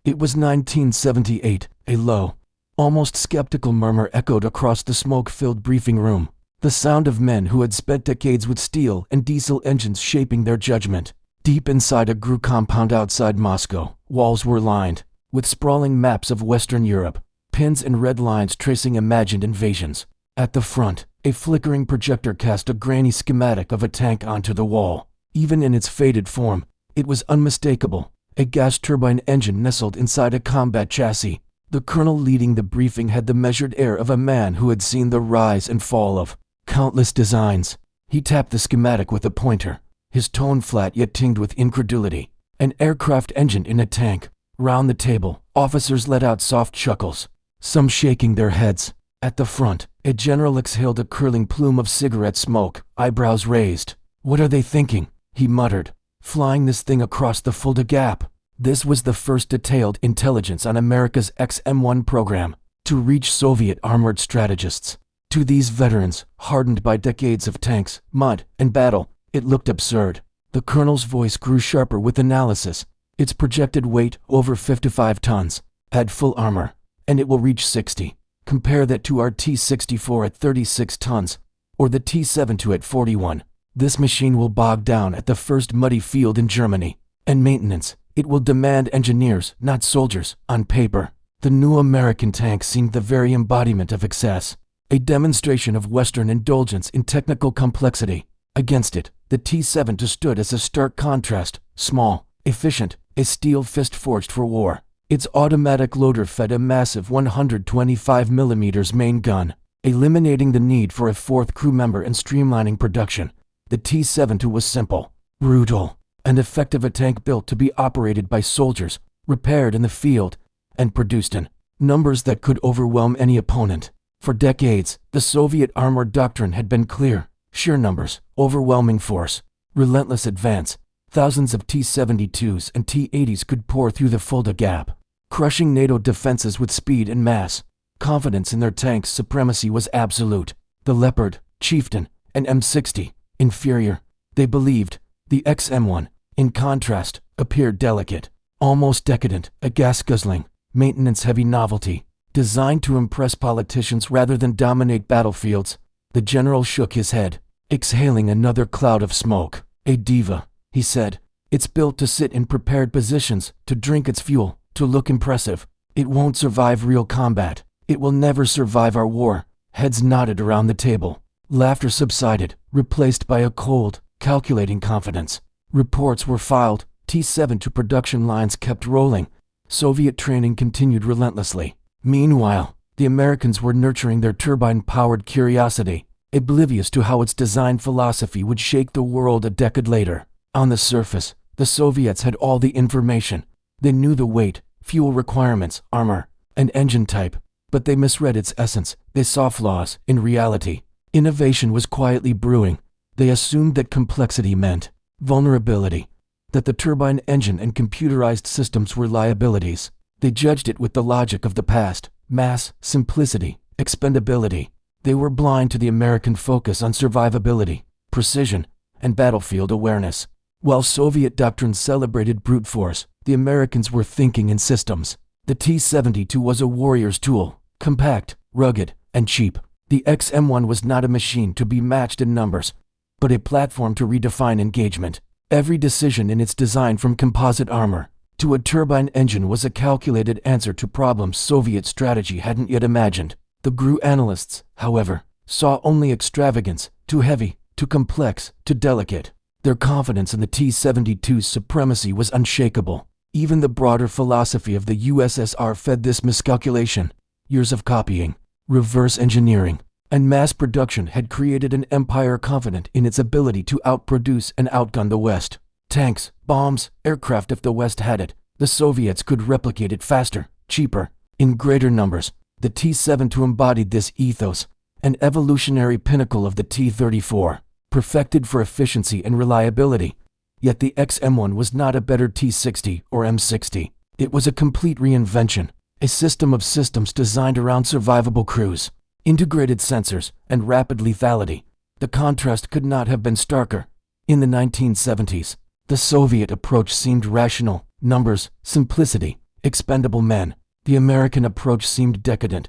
It was 1978. A low, almost skeptical murmur echoed across the smoke-filled briefing room, the sound of men who had spent decades with steel and diesel engines shaping their judgment. Deep inside a GRU compound outside Moscow, walls were lined with sprawling maps of Western Europe, pins and red lines tracing imagined invasions. At the front, a flickering projector cast a grainy schematic of a tank onto the wall. Even in its faded form, it was unmistakable, a gas turbine engine nestled inside a combat chassis. The colonel leading the briefing had the measured air of a man who had seen the rise and fall of countless designs. He tapped the schematic with a pointer, his tone flat yet tinged with incredulity. An aircraft engine in a tank. Round the table, officers let out soft chuckles, some shaking their heads. At the front, a general exhaled a curling plume of cigarette smoke, eyebrows raised. "What are they thinking?" he muttered. "Flying this thing across the Fulda Gap." This was the first detailed intelligence on America's M1 program to reach Soviet armored strategists. To these veterans, hardened by decades of tanks, mud, and battle, it looked absurd. The colonel's voice grew sharper with analysis. Its projected weight, over 55 tons. Add full armor, and it will reach 60. Compare that to our T-64 at 36 tons, or the T-72 at 41. This machine will bog down at the first muddy field in Germany. And maintenance, it will demand engineers, not soldiers, on paper. The new American tank seemed the very embodiment of excess, a demonstration of Western indulgence in technical complexity. Against it, the T-72 stood as a stark contrast, small, efficient, a steel fist forged for war. Its automatic loader fed a massive 125mm main gun, eliminating the need for a fourth crew member and streamlining production. The T-72 was simple, brutal, and effective, a tank built to be operated by soldiers, repaired in the field, and produced in numbers that could overwhelm any opponent. For decades, the Soviet armored doctrine had been clear: sheer numbers, overwhelming force, relentless advance. Thousands of T-72s and T-80s could pour through the Fulda Gap, crushing NATO defenses with speed and mass. Confidence in their tanks' supremacy was absolute. The Leopard, Chieftain, and M60, inferior. They believed. The M1, in contrast, appeared delicate, almost decadent, a gas-guzzling, maintenance-heavy novelty, designed to impress politicians rather than dominate battlefields. The general shook his head, exhaling another cloud of smoke. "A diva," he said. "It's built to sit in prepared positions, to drink its fuel, to look impressive. It won't survive real combat. It will never survive our war." Heads nodded around the table. Laughter subsided, replaced by a cold, calculating confidence. Reports were filed. T-72 production lines kept rolling. Soviet training continued relentlessly. Meanwhile, the Americans were nurturing their turbine-powered curiosity, oblivious to how its design philosophy would shake the world a decade later. On the surface, the Soviets had all the information. They knew the weight, fuel requirements, armor, and engine type, but they misread its essence. They saw flaws. In reality, innovation was quietly brewing. They assumed that complexity meant vulnerability, that the turbine engine and computerized systems were liabilities. They judged it with the logic of the past: mass, simplicity, expendability. They were blind to the American focus on survivability, precision, and battlefield awareness. While Soviet doctrine celebrated brute force, the Americans were thinking in systems. The T-72 was a warrior's tool, compact, rugged, and cheap. The M1 was not a machine to be matched in numbers, but a platform to redefine engagement. Every decision in its design, from composite armor to a turbine engine, was a calculated answer to problems Soviet strategy hadn't yet imagined. The GRU analysts, however, saw only extravagance: too heavy, too complex, too delicate. Their confidence in the T-72's supremacy was unshakable. Even the broader philosophy of the USSR fed this miscalculation. Years of copying, reverse engineering, and mass production had created an empire confident in its ability to outproduce and outgun the West. Tanks, bombs, aircraft. If the West had it, the Soviets could replicate it faster, cheaper, in greater numbers. The T-72 embodied this ethos, an evolutionary pinnacle of the T-34, perfected for efficiency and reliability. Yet the M1 was not a better T-60 or M60. It was a complete reinvention, a system of systems designed around survivable crews, integrated sensors, and rapid lethality. The contrast could not have been starker. In the 1970s, the Soviet approach seemed rational: numbers, simplicity, expendable men. The American approach seemed decadent,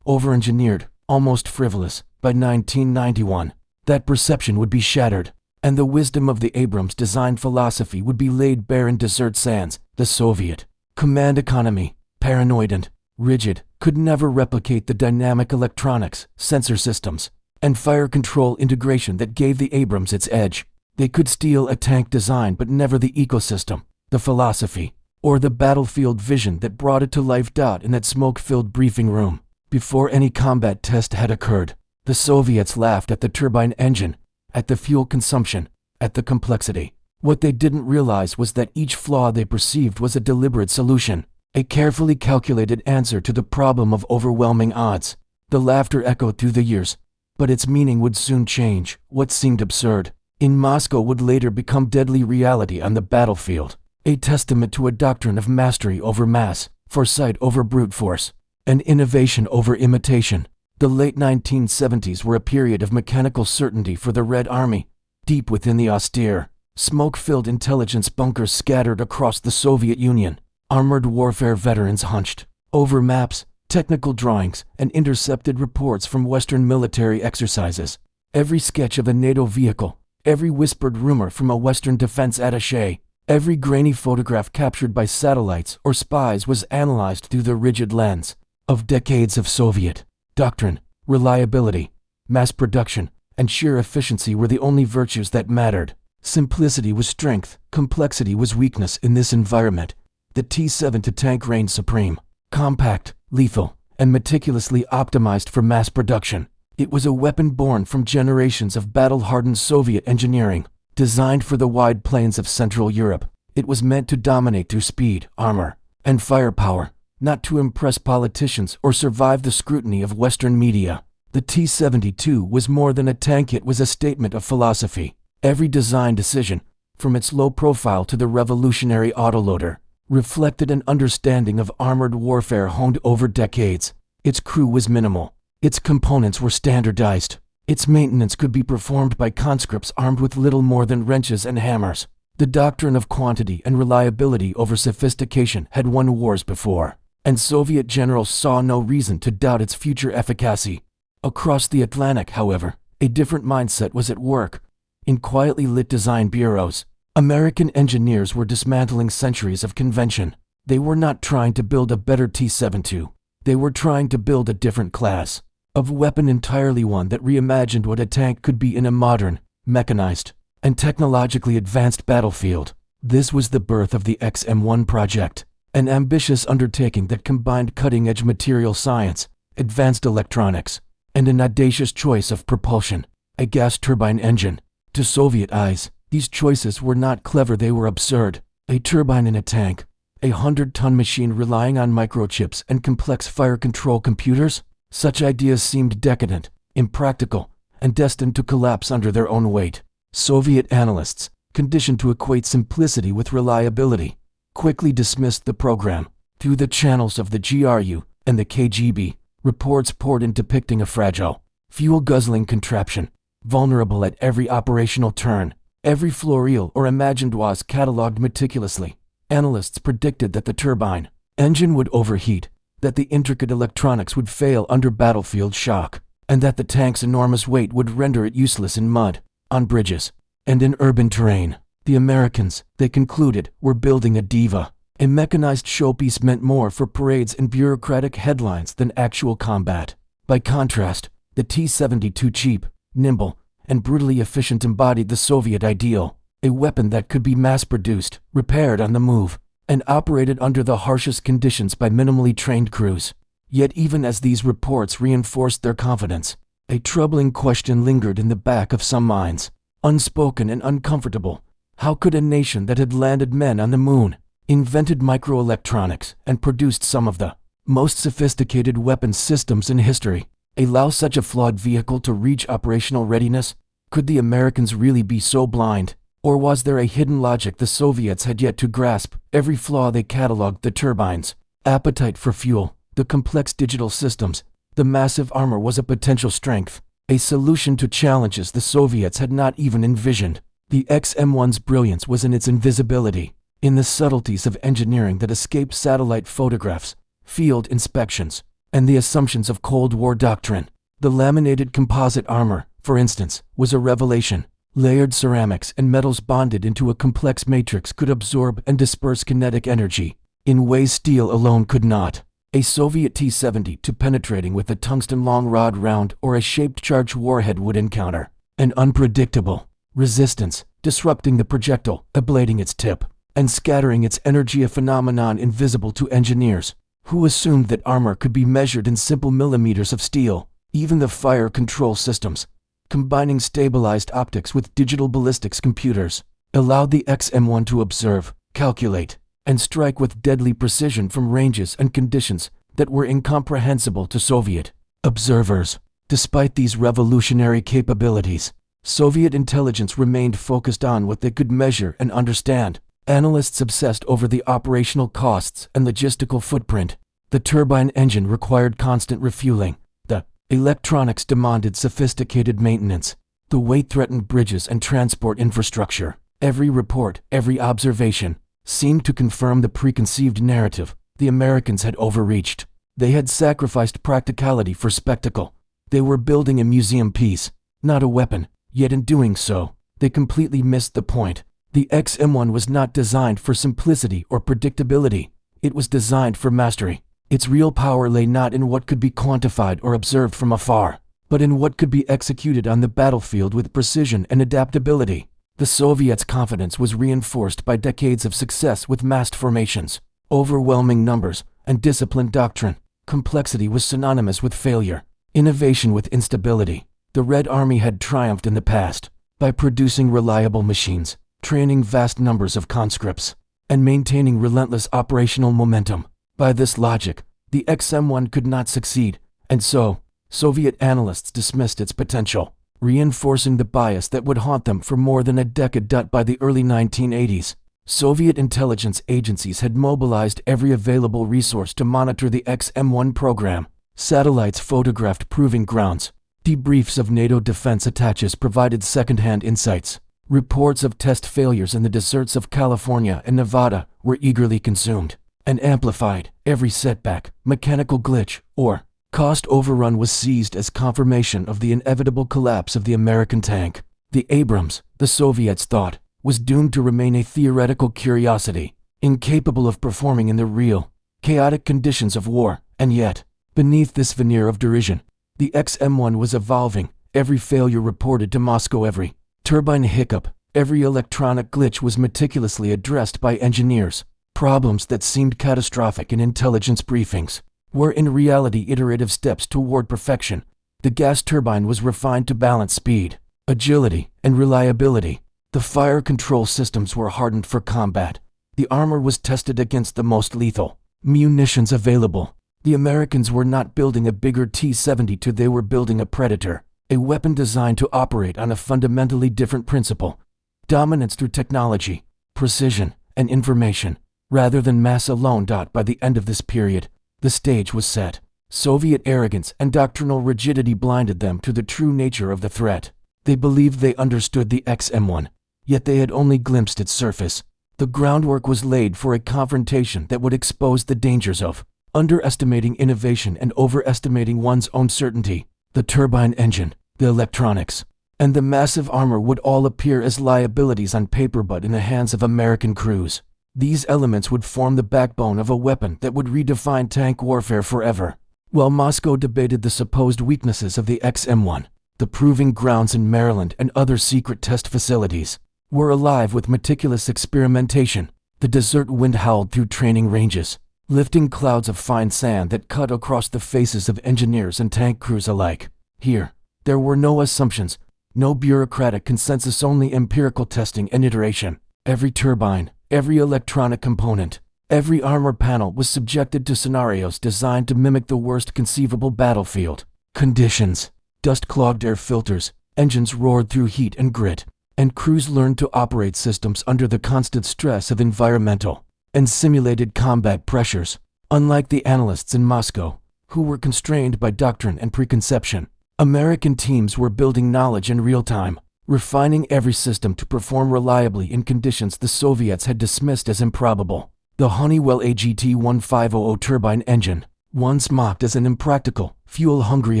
over-engineered, almost frivolous. By 1991, that perception would be shattered, and the wisdom of the Abrams design philosophy would be laid bare in desert sands. The Soviet command economy, paranoid and rigid, could never replicate the dynamic electronics, sensor systems, and fire control integration that gave the Abrams its edge. They could steal a tank design but never the ecosystem, the philosophy, or the battlefield vision that brought it to life. In that smoke-filled briefing room, before any combat test had occurred, the Soviets laughed at the turbine engine, at the fuel consumption, at the complexity. What they didn't realize was that each flaw they perceived was a deliberate solution, a carefully calculated answer to the problem of overwhelming odds. The laughter echoed through the years, but its meaning would soon change. What seemed absurd in Moscow would later become deadly reality on the battlefield, a testament to a doctrine of mastery over mass, foresight over brute force, and innovation over imitation. The late 1970s were a period of mechanical certainty for the Red Army. Deep within the austere, smoke-filled intelligence bunkers scattered across the Soviet Union, armored warfare veterans hunched over maps, technical drawings, and intercepted reports from Western military exercises. Every sketch of a NATO vehicle, every whispered rumor from a Western defense attaché, every grainy photograph captured by satellites or spies was analyzed through the rigid lens of decades of Soviet doctrine. Reliability, mass production, and sheer efficiency were the only virtues that mattered. Simplicity was strength, complexity was weakness in this environment. The T-72 tank reigned supreme, compact, lethal, and meticulously optimized for mass production. It was a weapon born from generations of battle-hardened Soviet engineering, designed for the wide plains of Central Europe. It was meant to dominate through speed, armor, and firepower, not to impress politicians or survive the scrutiny of Western media. The T-72 was more than a tank, it was a statement of philosophy. Every design decision, from its low profile to the revolutionary autoloader, reflected an understanding of armored warfare honed over decades. Its crew was minimal. Its components were standardized. Its maintenance could be performed by conscripts armed with little more than wrenches and hammers. The doctrine of quantity and reliability over sophistication had won wars before, and Soviet generals saw no reason to doubt its future efficacy. Across the Atlantic, however, a different mindset was at work. In quietly lit design bureaus, American engineers were dismantling centuries of convention. They were not trying to build a better T-72. They were trying to build a different class of weapon, entirely one that reimagined what a tank could be in a modern, mechanized, and technologically advanced battlefield. This was the birth of the M1 project, an ambitious undertaking that combined cutting-edge material science, advanced electronics, and an audacious choice of propulsion, a gas turbine engine. To Soviet eyes, these choices were not clever, they were absurd. A turbine in a tank, a 100-ton machine relying on microchips and complex fire control computers? Such ideas seemed decadent, impractical, and destined to collapse under their own weight. Soviet analysts, conditioned to equate simplicity with reliability, quickly dismissed the program. Through the channels of the GRU and the KGB, reports poured in depicting a fragile, fuel-guzzling contraption, vulnerable at every operational turn. Every floreal or imagined was catalogued meticulously. Analysts predicted that the turbine engine would overheat, that the intricate electronics would fail under battlefield shock, and that the tank's enormous weight would render it useless in mud, on bridges, and in urban terrain. The Americans, they concluded, were building a diva. A mechanized showpiece meant more for parades and bureaucratic headlines than actual combat. By contrast, the T-72, cheap, nimble, and brutally efficient, embodied the Soviet ideal, a weapon that could be mass-produced, repaired on the move, and operated under the harshest conditions by minimally trained crews. Yet even as these reports reinforced their confidence, a troubling question lingered in the back of some minds, unspoken and uncomfortable. How could a nation that had landed men on the moon, invented microelectronics, and produced some of the most sophisticated weapons systems in history, allow such a flawed vehicle to reach operational readiness? Could the Americans really be so blind? Or was there a hidden logic the Soviets had yet to grasp? Every flaw they catalogued: the turbines, appetite for fuel, the complex digital systems, the massive armor was a potential strength, a solution to challenges the Soviets had not even envisioned. The M1's brilliance was in its invisibility. in the subtleties of engineering that escaped satellite photographs, field inspections, and the assumptions of Cold War doctrine. The laminated composite armor, for instance, was a revelation. Layered ceramics and metals bonded into a complex matrix could absorb and disperse kinetic energy in ways steel alone could not. A Soviet T-72 penetrating with a tungsten long rod round or a shaped charge warhead would encounter an unpredictable resistance, disrupting the projectile, ablating its tip, and scattering its energy, a phenomenon invisible to engineers who assumed that armor could be measured in simple millimeters of steel. Even the fire control systems, combining stabilized optics with digital ballistics computers, allowed the XM1 to observe, calculate, and strike with deadly precision from ranges and conditions that were incomprehensible to Soviet observers. Despite these revolutionary capabilities, Soviet intelligence remained focused on what they could measure and understand. Analysts obsessed over the operational costs and logistical footprint. The turbine engine required constant refueling. The electronics demanded sophisticated maintenance. The weight threatened bridges and transport infrastructure. Every report, every observation, seemed to confirm the preconceived narrative. The Americans had overreached. They had sacrificed practicality for spectacle. They were building a museum piece, not a weapon, yet in doing so, they completely missed the point. The XM1 was not designed for simplicity or predictability. It was designed for mastery. Its real power lay not in what could be quantified or observed from afar, but in what could be executed on the battlefield with precision and adaptability. The Soviets' confidence was reinforced by decades of success with massed formations, overwhelming numbers, and disciplined doctrine. Complexity was synonymous with failure, innovation with instability. The Red Army had triumphed in the past by producing reliable machines, training vast numbers of conscripts, and maintaining relentless operational momentum. By this logic, the XM1 could not succeed, and so, Soviet analysts dismissed its potential, reinforcing the bias that would haunt them for more than a decade. By the early 1980s, Soviet intelligence agencies had mobilized every available resource to monitor the XM1 program. Satellites photographed proving grounds. Debriefs of NATO defense attaches provided second-hand insights. Reports of test failures in the deserts of California and Nevada were eagerly consumed and amplified. Every setback, mechanical glitch, or cost overrun was seized as confirmation of the inevitable collapse of the American tank. The Abrams, the Soviets thought, was doomed to remain a theoretical curiosity, incapable of performing in the real, chaotic conditions of war. And yet, beneath this veneer of derision, the XM1 was evolving. Every failure reported to Moscow, every turbine hiccup, every electronic glitch was meticulously addressed by engineers. Problems that seemed catastrophic in intelligence briefings were in reality iterative steps toward perfection. The gas turbine was refined to balance speed, agility, and reliability. The fire control systems were hardened for combat. The armor was tested against the most lethal munitions available. The Americans were not building a bigger T-72, they were building a Predator, a weapon designed to operate on a fundamentally different principle: dominance through technology, precision, and information, rather than mass alone. By the end of this period, the stage was set. Soviet arrogance and doctrinal rigidity blinded them to the true nature of the threat. They believed they understood the XM1, yet they had only glimpsed its surface. The groundwork was laid for a confrontation that would expose the dangers of underestimating innovation and overestimating one's own certainty. The turbine engine, the electronics, and the massive armor would all appear as liabilities on paper, but in the hands of American crews, these elements would form the backbone of a weapon that would redefine tank warfare forever. While Moscow debated the supposed weaknesses of the XM1, the proving grounds in Maryland and other secret test facilities were alive with meticulous experimentation. The desert wind howled through training ranges, lifting clouds of fine sand that cut across the faces of engineers and tank crews alike. Here, there were no assumptions, no bureaucratic consensus, only empirical testing and iteration. Every turbine, every electronic component, every armor panel was subjected to scenarios designed to mimic the worst conceivable battlefield conditions. Dust-clogged air filters, engines roared through heat and grit, and crews learned to operate systems under the constant stress of environmental and simulated combat pressures. Unlike the analysts in Moscow, who were constrained by doctrine and preconception, American teams were building knowledge in real time. refining every system to perform reliably in conditions the Soviets had dismissed as improbable. The Honeywell AGT-1500 turbine engine, once mocked as an impractical, fuel-hungry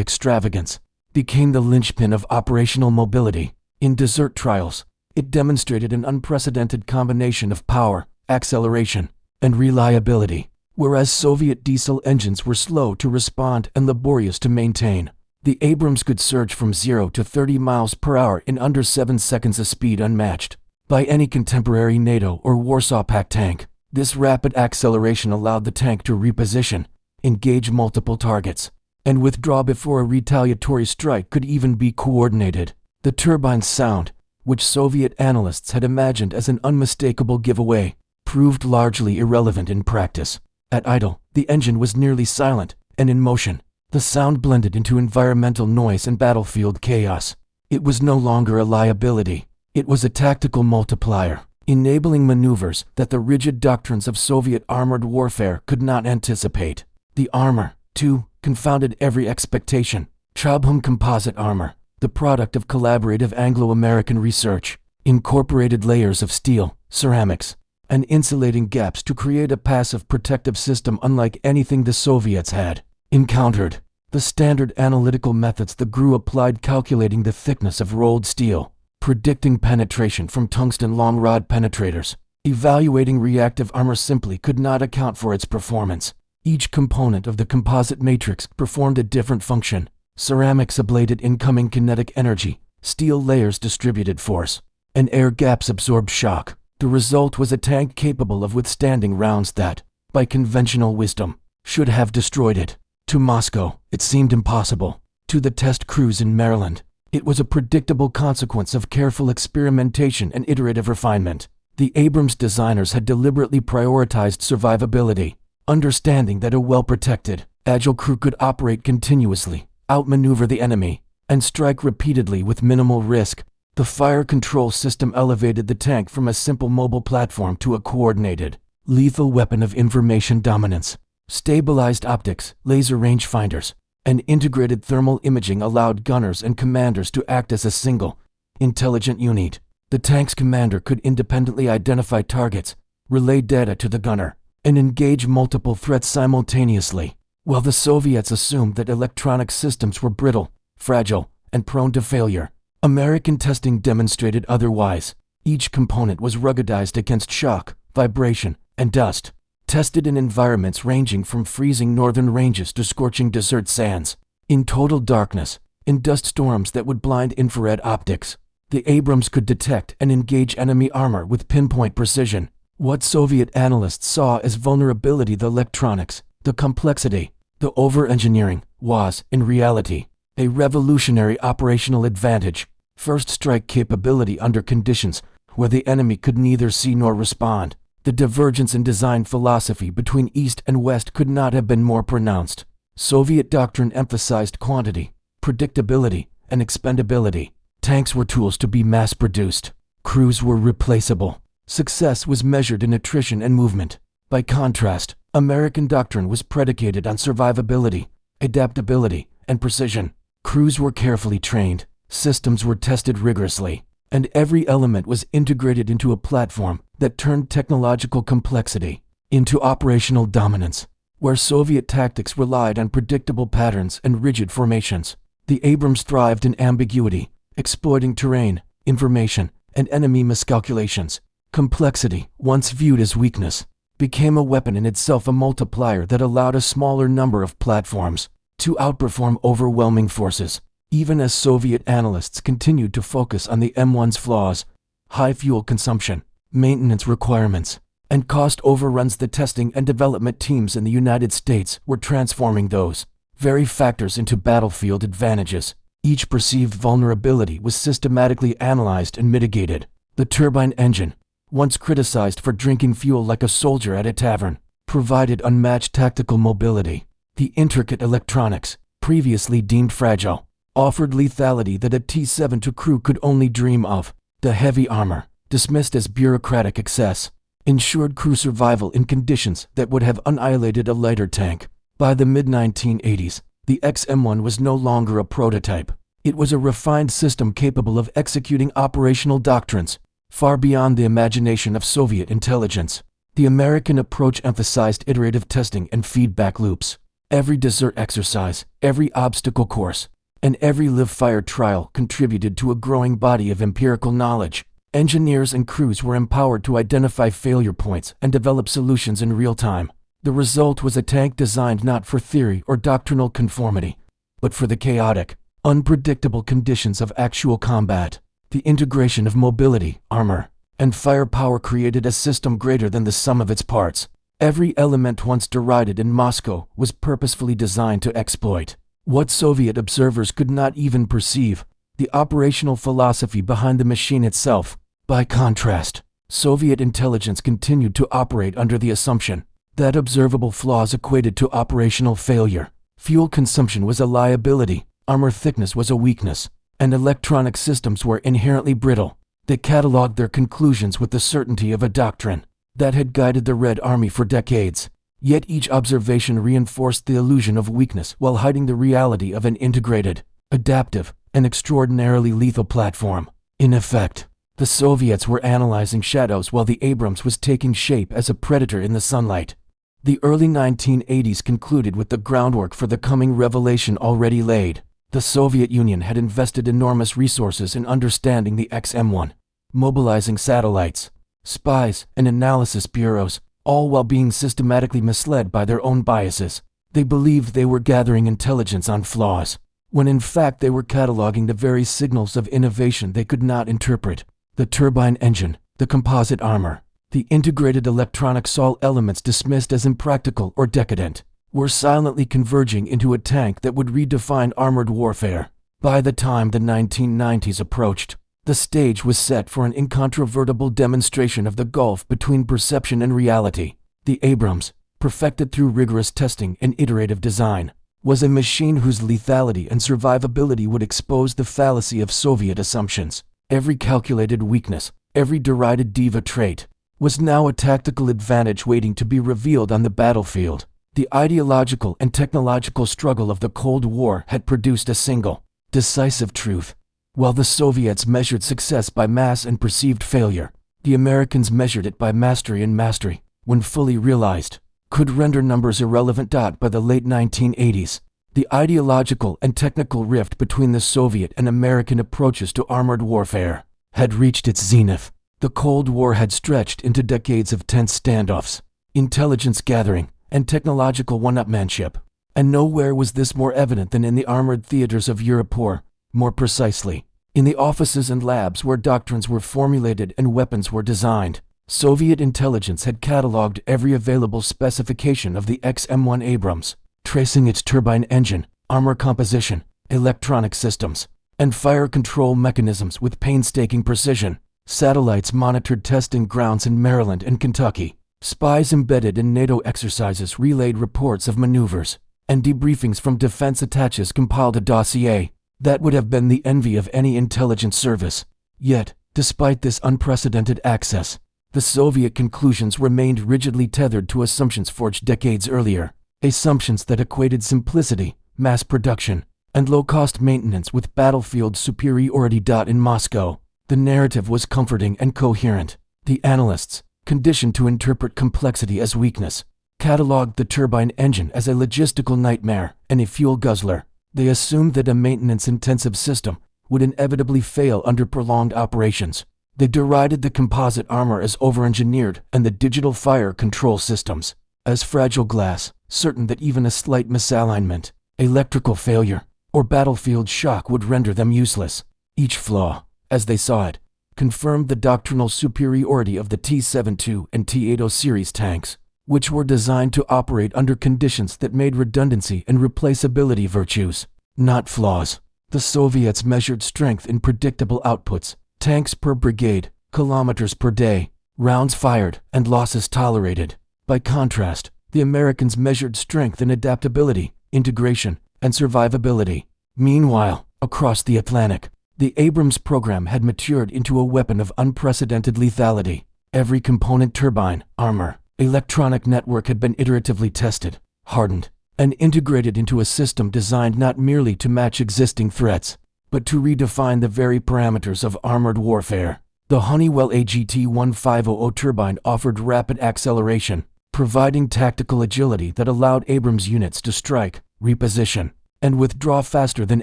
extravagance, became the linchpin of operational mobility. In desert trials, it demonstrated an unprecedented combination of power, acceleration, and reliability, whereas Soviet diesel engines were slow to respond and laborious to maintain. The Abrams could surge from 0 to 30 miles per hour in under 7 seconds, a speed unmatched by any contemporary NATO or Warsaw Pact tank. This rapid acceleration allowed the tank to reposition, engage multiple targets, and withdraw before a retaliatory strike could even be coordinated. The turbine's sound, which Soviet analysts had imagined as an unmistakable giveaway, proved largely irrelevant in practice. At idle, the engine was nearly silent, and in motion, the sound blended into environmental noise and battlefield chaos. It was no longer a liability. It was a tactical multiplier, enabling maneuvers that the rigid doctrines of Soviet armored warfare could not anticipate. The armor, too, confounded every expectation. Chobham composite armor, the product of collaborative Anglo-American research, incorporated layers of steel, ceramics, and insulating gaps to create a passive protective system unlike anything the Soviets had encountered. The standard analytical methods the GRU applied, calculating the thickness of rolled steel, predicting penetration from tungsten long rod penetrators, evaluating reactive armor, simply could not account for its performance. Each component of the composite matrix performed a different function. Ceramics ablated incoming kinetic energy, steel layers distributed force, and air gaps absorbed shock. The result was a tank capable of withstanding rounds that, by conventional wisdom, should have destroyed it. To Moscow, it seemed impossible. To the test crews in Maryland, it was a predictable consequence of careful experimentation and iterative refinement. The Abrams designers had deliberately prioritized survivability, understanding that a well-protected, agile crew could operate continuously, outmaneuver the enemy, and strike repeatedly with minimal risk. The fire control system elevated the tank from a simple mobile platform to a coordinated, lethal weapon of information dominance. Stabilized optics, laser rangefinders, and integrated thermal imaging allowed gunners and commanders to act as a single, intelligent unit. The tank's commander could independently identify targets, relay data to the gunner, and engage multiple threats simultaneously. While the Soviets assumed that electronic systems were brittle, fragile, and prone to failure, American testing demonstrated otherwise. Each component was ruggedized against shock, vibration, and dust, tested in environments ranging from freezing northern ranges to scorching desert sands, in total darkness, in dust storms that would blind infrared optics. The Abrams could detect and engage enemy armor with pinpoint precision. What Soviet analysts saw as vulnerability, the electronics, the complexity, the over-engineering, was, in reality, a revolutionary operational advantage. First strike capability under conditions where the enemy could neither see nor respond. The divergence in design philosophy between East and West could not have been more pronounced. Soviet doctrine emphasized quantity, predictability, and expendability. Tanks were tools to be mass-produced. Crews were replaceable. Success was measured in attrition and movement. By contrast, American doctrine was predicated on survivability, adaptability, and precision. Crews were carefully trained, systems were tested rigorously, and every element was integrated into a platform that turned technological complexity into operational dominance. Where Soviet tactics relied on predictable patterns and rigid formations, the Abrams thrived in ambiguity, exploiting terrain, information, and enemy miscalculations. Complexity, once viewed as weakness, became a weapon in itself, a multiplier that allowed a smaller number of platforms to outperform overwhelming forces. Even as Soviet analysts continued to focus on the M1's flaws, high fuel consumption, maintenance requirements, and cost overruns, the testing and development teams in the United States were transforming those very factors into battlefield advantages. Each perceived vulnerability was systematically analyzed and mitigated. The turbine engine, once criticized for drinking fuel like a soldier at a tavern, provided unmatched tactical mobility. The intricate electronics, previously deemed fragile, offered lethality that a T-72 crew could only dream of. The heavy armor, dismissed as bureaucratic excess, ensured crew survival in conditions that would have annihilated a lighter tank. By the mid-1980s, the M1 was no longer a prototype. It was a refined system capable of executing operational doctrines, far beyond the imagination of Soviet intelligence. The American approach emphasized iterative testing and feedback loops. Every desert exercise, every obstacle course, and every live-fire trial contributed to a growing body of empirical knowledge. Engineers and crews were empowered to identify failure points and develop solutions in real time. The result was a tank designed not for theory or doctrinal conformity, but for the chaotic, unpredictable conditions of actual combat. The integration of mobility, armor, and firepower created a system greater than the sum of its parts. Every element once derided in Moscow was purposefully designed to exploit what Soviet observers could not even perceive, the operational philosophy behind the machine itself. By contrast, Soviet intelligence continued to operate under the assumption that observable flaws equated to operational failure. Fuel consumption was a liability, armor thickness was a weakness, and electronic systems were inherently brittle. They cataloged their conclusions with the certainty of a doctrine that had guided the Red Army for decades. Yet each observation reinforced the illusion of weakness while hiding the reality of an integrated, adaptive, and extraordinarily lethal platform. In effect, the Soviets were analyzing shadows while the Abrams was taking shape as a predator in the sunlight. The early 1980s concluded with the groundwork for the coming revelation already laid. The Soviet Union had invested enormous resources in understanding the M1, mobilizing satellites, spies, and analysis bureaus, all while being systematically misled by their own biases. They believed they were gathering intelligence on flaws, when in fact they were cataloging the very signals of innovation they could not interpret. The turbine engine, the composite armor, the integrated electronics, all elements dismissed as impractical or decadent, were silently converging into a tank that would redefine armored warfare. By the time the 1990s approached, the stage was set for an incontrovertible demonstration of the gulf between perception and reality. The Abrams, perfected through rigorous testing and iterative design, was a machine whose lethality and survivability would expose the fallacy of Soviet assumptions. Every calculated weakness, every derided diva trait, was now a tactical advantage waiting to be revealed on the battlefield. The ideological and technological struggle of the Cold War had produced a single, decisive truth. While the Soviets measured success by mass and perceived failure, the Americans measured it by mastery, and mastery, when fully realized, could render numbers irrelevant. By the late 1980s, the ideological and technical rift between the Soviet and American approaches to armored warfare had reached its zenith. The Cold War had stretched into decades of tense standoffs, intelligence gathering, and technological one-upmanship. And nowhere was this more evident than in the armored theaters of Europe, or, more precisely, in the offices and labs where doctrines were formulated and weapons were designed. Soviet intelligence had cataloged every available specification of the M1 Abrams, tracing its turbine engine, armor composition, electronic systems, and fire control mechanisms with painstaking precision. Satellites monitored testing grounds in Maryland and Kentucky. Spies embedded in NATO exercises relayed reports of maneuvers, and debriefings from defense attaches compiled a dossier that would have been the envy of any intelligence service. Yet, despite this unprecedented access, the Soviet conclusions remained rigidly tethered to assumptions forged decades earlier, assumptions that equated simplicity, mass production, and low-cost maintenance with battlefield superiority. In Moscow, the narrative was comforting and coherent. The analysts, conditioned to interpret complexity as weakness, cataloged the turbine engine as a logistical nightmare and a fuel guzzler. They assumed that a maintenance-intensive system would inevitably fail under prolonged operations. They derided the composite armor as over-engineered and the digital fire control systems as fragile glass, certain that even a slight misalignment, electrical failure, or battlefield shock would render them useless. Each flaw, as they saw it, confirmed the doctrinal superiority of the T-72 and T-80 series tanks, which were designed to operate under conditions that made redundancy and replaceability virtues, not flaws. The Soviets measured strength in predictable outputs, tanks per brigade, kilometers per day, rounds fired, and losses tolerated. By contrast, the Americans measured strength in adaptability, integration, and survivability. Meanwhile, across the Atlantic, the Abrams program had matured into a weapon of unprecedented lethality. Every component, turbine, armor, electronic network had been iteratively tested, hardened, and integrated into a system designed not merely to match existing threats, but to redefine the very parameters of armored warfare. The Honeywell AGT-1500 turbine offered rapid acceleration, providing tactical agility that allowed Abrams units to strike, reposition, and withdraw faster than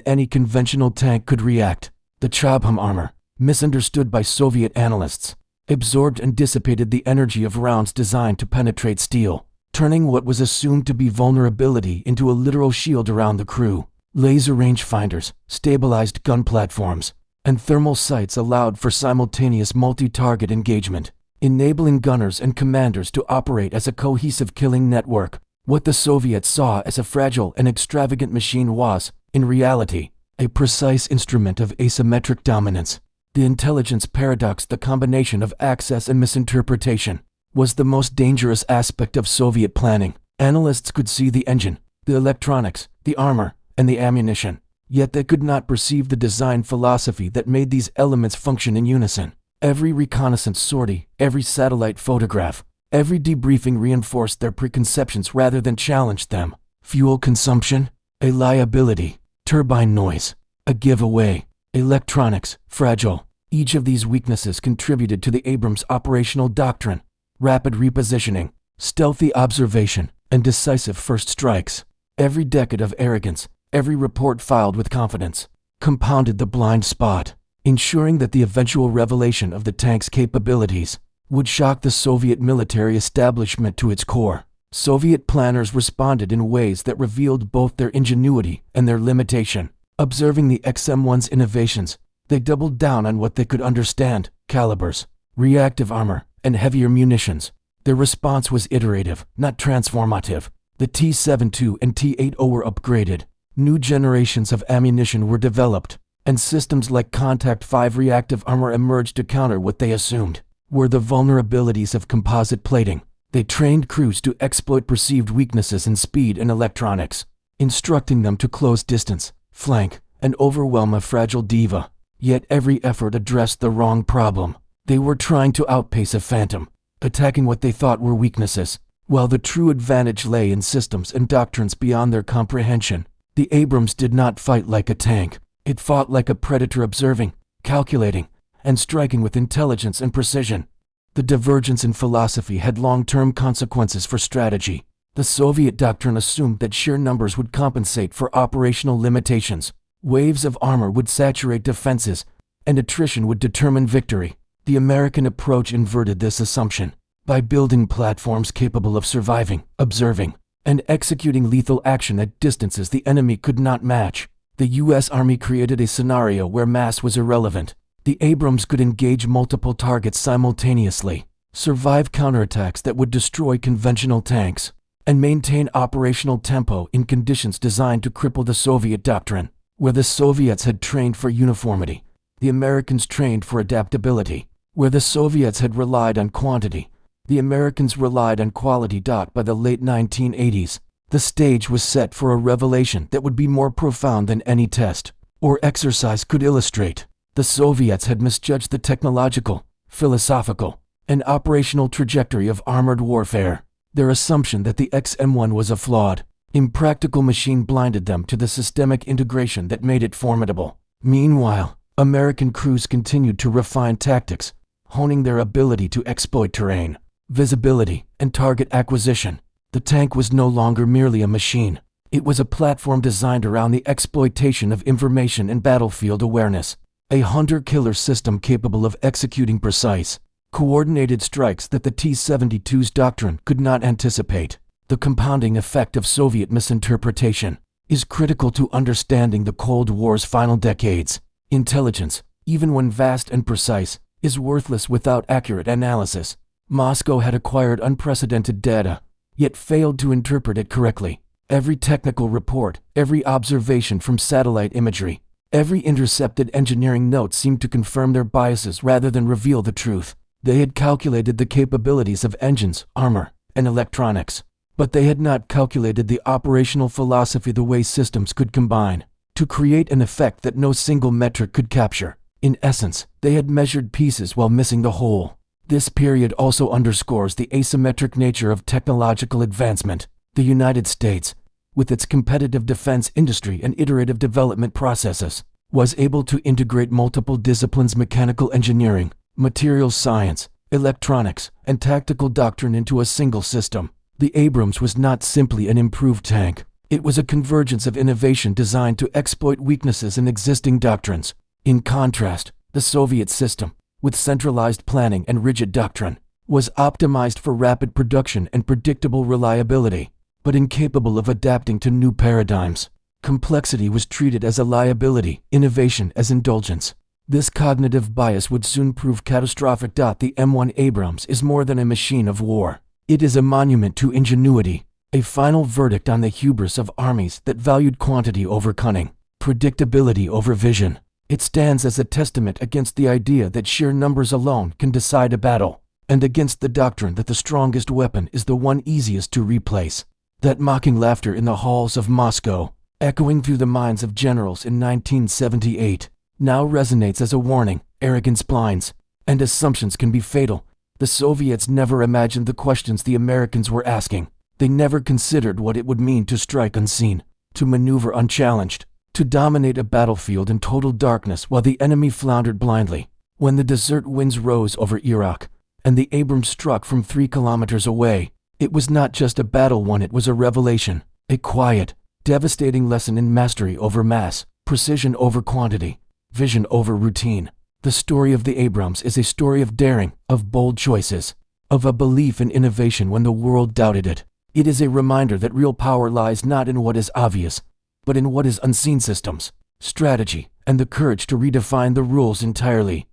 any conventional tank could react. The Chobham armor, misunderstood by Soviet analysts, absorbed and dissipated the energy of rounds designed to penetrate steel, turning what was assumed to be vulnerability into a literal shield around the crew. Laser rangefinders, stabilized gun platforms, and thermal sights allowed for simultaneous multi-target engagement, enabling gunners and commanders to operate as a cohesive killing network. What the Soviets saw as a fragile and extravagant machine was, in reality, a precise instrument of asymmetric dominance. The intelligence paradox, the combination of access and misinterpretation, was the most dangerous aspect of Soviet planning. Analysts could see the engine, the electronics, the armor, and the ammunition, yet they could not perceive the design philosophy that made these elements function in unison. Every reconnaissance sortie, every satellite photograph, every debriefing reinforced their preconceptions rather than challenged them. Fuel consumption, a liability. Turbine noise, a giveaway. Electronics, fragile. Each of these weaknesses contributed to the Abrams operational doctrine: rapid repositioning, stealthy observation, and decisive first strikes. Every decade of arrogance, every report filed with confidence, compounded the blind spot, ensuring that the eventual revelation of the tank's capabilities would shock the Soviet military establishment to its core. Soviet planners responded in ways that revealed both their ingenuity and their limitation. Observing the XM1's innovations, they doubled down on what they could understand: calibers, reactive armor, and heavier munitions. Their response was iterative, not transformative. The T-72 and T-80 were upgraded. New generations of ammunition were developed, and systems like Contact 5 reactive armor emerged to counter what they assumed were the vulnerabilities of composite plating. They trained crews to exploit perceived weaknesses in speed and electronics, instructing them to close distance, flank, and overwhelm a fragile diva. Yet every effort addressed the wrong problem. They were trying to outpace a phantom, attacking what they thought were weaknesses, while the true advantage lay in systems and doctrines beyond their comprehension. The Abrams did not fight like a tank. It fought like a predator, observing, calculating, and striking with intelligence and precision. The divergence in philosophy had long-term consequences for strategy. The Soviet doctrine assumed that sheer numbers would compensate for operational limitations. Waves of armor would saturate defenses, and attrition would determine victory. The American approach inverted this assumption. By building platforms capable of surviving, observing, and executing lethal action at distances the enemy could not match, the U.S. Army created a scenario where mass was irrelevant. The Abrams could engage multiple targets simultaneously, survive counterattacks that would destroy conventional tanks, and maintain operational tempo in conditions designed to cripple the Soviet doctrine. Where the Soviets had trained for uniformity, the Americans trained for adaptability. Where the Soviets had relied on quantity, the Americans relied on quality. By the late 1980s, the stage was set for a revelation that would be more profound than any test or exercise could illustrate. The Soviets had misjudged the technological, philosophical, and operational trajectory of armored warfare. Their assumption that the XM1 was a flawed, impractical machine blinded them to the systemic integration that made it formidable. Meanwhile, American crews continued to refine tactics, honing their ability to exploit terrain, visibility, and target acquisition. The tank was no longer merely a machine. It was a platform designed around the exploitation of information and battlefield awareness. A hunter-killer system capable of executing precise, coordinated strikes that the T-72s doctrine could not anticipate. The compounding effect of Soviet misinterpretation is critical to understanding the Cold War's final decades. Intelligence, even when vast and precise, is worthless without accurate analysis. Moscow had acquired unprecedented data, yet failed to interpret it correctly. Every technical report, every observation from satellite imagery, every intercepted engineering note seemed to confirm their biases rather than reveal the truth. They had calculated the capabilities of engines, armor, and electronics, but they had not calculated the operational philosophy, the way systems could combine to create an effect that no single metric could capture. In essence, they had measured pieces while missing the whole. This period also underscores the asymmetric nature of technological advancement. The United States, with its competitive defense industry and iterative development processes, was able to integrate multiple disciplines: mechanical engineering, materials science, electronics, and tactical doctrine into a single system. The Abrams was not simply an improved tank. It was a convergence of innovation designed to exploit weaknesses in existing doctrines. In contrast, the Soviet system, with centralized planning and rigid doctrine, was optimized for rapid production and predictable reliability, but incapable of adapting to new paradigms. Complexity was treated as a liability, innovation as indulgence. This cognitive bias would soon prove catastrophic. The M1 Abrams is more than a machine of war. It is a monument to ingenuity, a final verdict on the hubris of armies that valued quantity over cunning, predictability over vision. It stands as a testament against the idea that sheer numbers alone can decide a battle, and against the doctrine that the strongest weapon is the one easiest to replace. That mocking laughter in the halls of Moscow, echoing through the minds of generals in 1978, now resonates as a warning. Arrogance blinds, and assumptions can be fatal. The Soviets never imagined the questions the Americans were asking. They never considered what it would mean to strike unseen, to maneuver unchallenged, to dominate a battlefield in total darkness while the enemy floundered blindly. When the desert winds rose over Iraq, and the Abrams struck from 3 kilometers away, it was not just a battle won, it was a revelation, a quiet, devastating lesson in mastery over mass, precision over quantity, vision over routine. The story of the Abrams is a story of daring, of bold choices, of a belief in innovation when the world doubted it. It is a reminder that real power lies not in what is obvious, but in what is unseen: systems, strategy, and the courage to redefine the rules entirely.